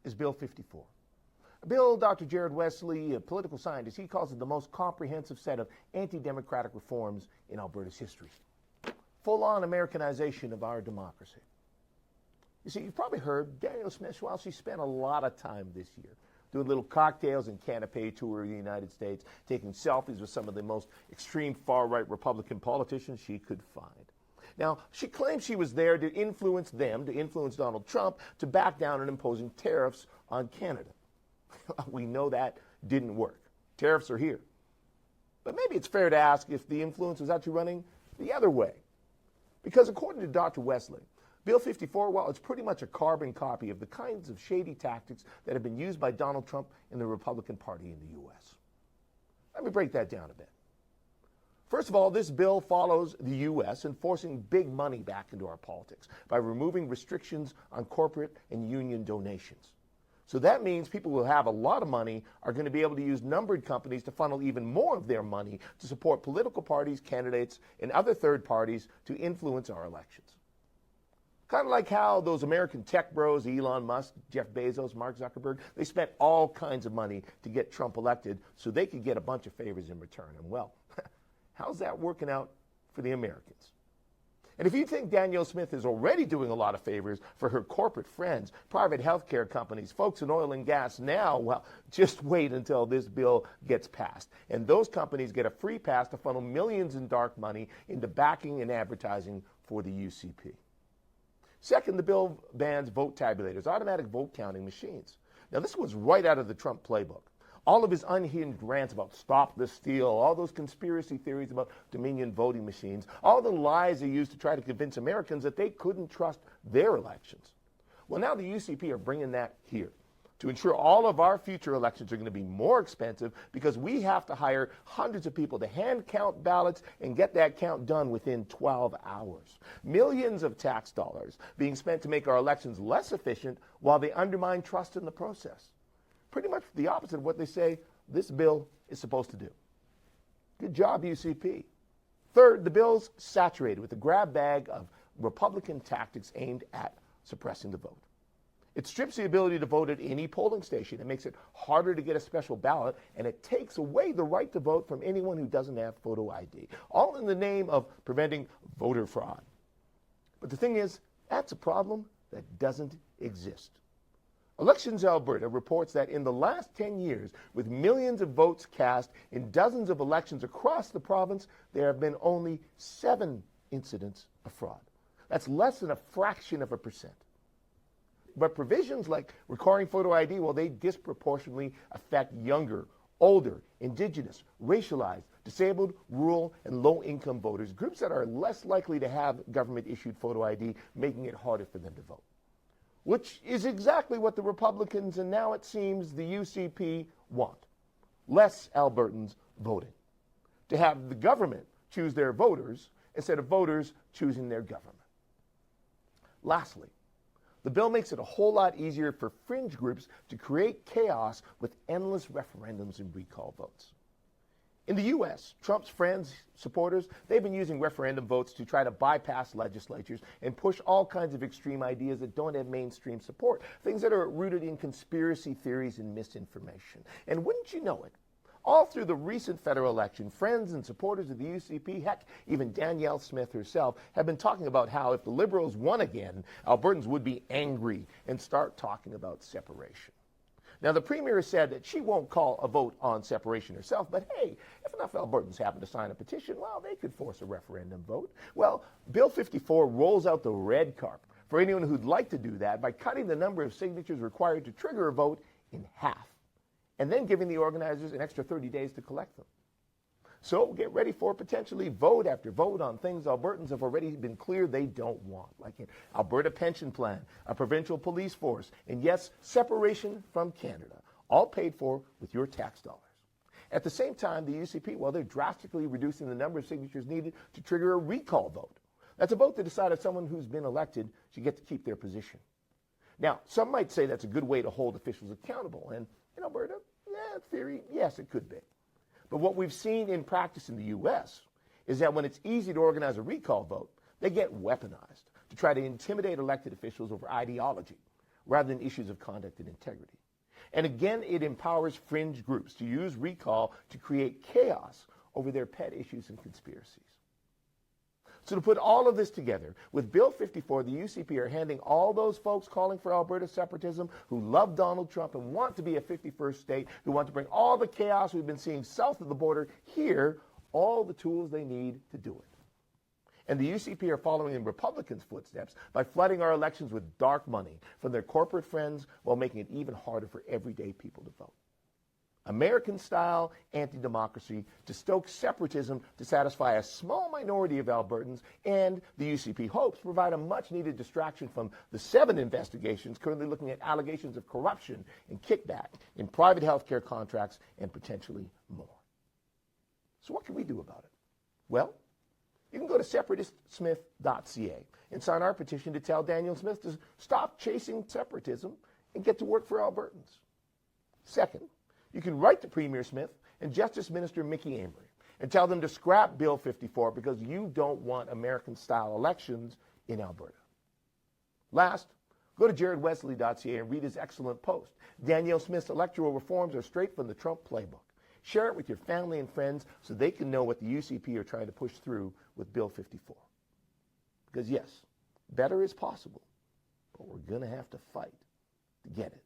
is Bill 54. Bill, Dr. Jared Wesley, a political scientist, he calls it the most comprehensive set of anti-democratic reforms in Alberta's history. Full-on Americanization of our democracy. You see, you've probably heard Danielle Smith, well, she spent a lot of time this year doing little cocktails and canapé tour of the United States, taking selfies with some of the most extreme far-right Republican politicians she could find. Now, she claims she was there to influence them, to influence Donald Trump, to back down on imposing tariffs on Canada. We know that didn't work. Tariffs are here. But maybe it's fair to ask if the influence was actually running the other way. Because according to Dr. Wesley, Bill 54, well, it's pretty much a carbon copy of the kinds of shady tactics that have been used by Donald Trump and the Republican Party in the U.S. Let me break that down a bit. First of all, this bill follows the U.S. in forcing big money back into our politics by removing restrictions on corporate and union donations. So that means people who have a lot of money are going to be able to use numbered companies to funnel even more of their money to support political parties, candidates, and other third parties to influence our elections. Kind of like how those American tech bros, Elon Musk, Jeff Bezos, Mark Zuckerberg, they spent all kinds of money to get Trump elected so they could get a bunch of favors in return. And well, how's that working out for the Americans? And if you think Danielle Smith is already doing a lot of favors for her corporate friends, private healthcare companies, folks in oil and gas now, well, just wait until this bill gets passed. And those companies get a free pass to funnel millions in dark money into backing and advertising for the UCP. Second, the bill bans vote tabulators, automatic vote counting machines. Now, this was right out of the Trump playbook. All of his unhinged rants about stop the steal, all those conspiracy theories about Dominion voting machines, all the lies he used to try to convince Americans that they couldn't trust their elections. Well, now the UCP are bringing that here to ensure all of our future elections are going to be more expensive because we have to hire hundreds of people to hand count ballots and get that count done within 12 hours. Millions of tax dollars being spent to make our elections less efficient while they undermine trust in the process. Pretty much the opposite of what they say this bill is supposed to do. Good job, UCP. Third, the bill's saturated with a grab bag of Republican tactics aimed at suppressing the vote. It strips the ability to vote at any polling station. It makes it harder to get a special ballot, and it takes away the right to vote from anyone who doesn't have photo ID, all in the name of preventing voter fraud. But the thing is, that's a problem that doesn't exist. Elections Alberta reports that in the last 10 years, with millions of votes cast in dozens of elections across the province, there have been only 7 incidents of fraud. That's less than a fraction of a percent. But provisions like requiring photo ID, well, they disproportionately affect younger, older, Indigenous, racialized, disabled, rural, and low-income voters, groups that are less likely to have government-issued photo ID, making it harder for them to vote. Which is exactly what the Republicans and now it seems the UCP want. Less Albertans voting. To have the government choose their voters instead of voters choosing their government. Lastly, the bill makes it a whole lot easier for fringe groups to create chaos with endless referendums and recall votes. In the U.S., Trump's friends, supporters, they've been using referendum votes to try to bypass legislatures and push all kinds of extreme ideas that don't have mainstream support, things that are rooted in conspiracy theories and misinformation. And wouldn't you know it, all through the recent federal election, friends and supporters of the UCP, heck, even Danielle Smith herself, have been talking about how if the Liberals won again, Albertans would be angry and start talking about separation. Now, the Premier has said that she won't call a vote on separation herself, but hey, if enough Albertans happen to sign a petition, well, they could force a referendum vote. Well, Bill 54 rolls out the red carpet for anyone who'd like to do that by cutting the number of signatures required to trigger a vote in half, and then giving the organizers an extra 30 days to collect them. So get ready for potentially vote after vote on things Albertans have already been clear they don't want, like an Alberta pension plan, a provincial police force, and yes, separation from Canada, all paid for with your tax dollars. At the same time, the UCP, well, they're drastically reducing the number of signatures needed to trigger a recall vote. That's a vote to decide if someone who's been elected should get to keep their position. Now, some might say that's a good way to hold officials accountable, and in Alberta, in theory, yes, it could be. But what we've seen in practice in the U.S. is that when it's easy to organize a recall vote, they get weaponized to try to intimidate elected officials over ideology, rather than issues of conduct and integrity. And again, it empowers fringe groups to use recall to create chaos over their pet issues and conspiracies. So to put all of this together, with Bill 54, the UCP are handing all those folks calling for Alberta separatism, who love Donald Trump and want to be a 51st state, who want to bring all the chaos we've been seeing south of the border here, all the tools they need to do it. And the UCP are following in Republicans' footsteps by flooding our elections with dark money from their corporate friends while making it even harder for everyday people to vote. American-style anti-democracy to stoke separatism to satisfy a small minority of Albertans, and the UCP hopes provide a much-needed distraction from the 7 investigations currently looking at allegations of corruption and kickback in private health care contracts and potentially more. So what can we do about it? Well, you can go to separatistsmith.ca and sign our petition to tell Daniel Smith to stop chasing separatism and get to work for Albertans. Second, you can write to Premier Smith and Justice Minister Mickey Amory and tell them to scrap Bill 54 because you don't want American-style elections in Alberta. Last, go to jaredwesley.ca and read his excellent post. Danielle Smith's electoral reforms are straight from the Trump playbook. Share it with your family and friends so they can know what the UCP are trying to push through with Bill 54. Because yes, better is possible, but we're going to have to fight to get it.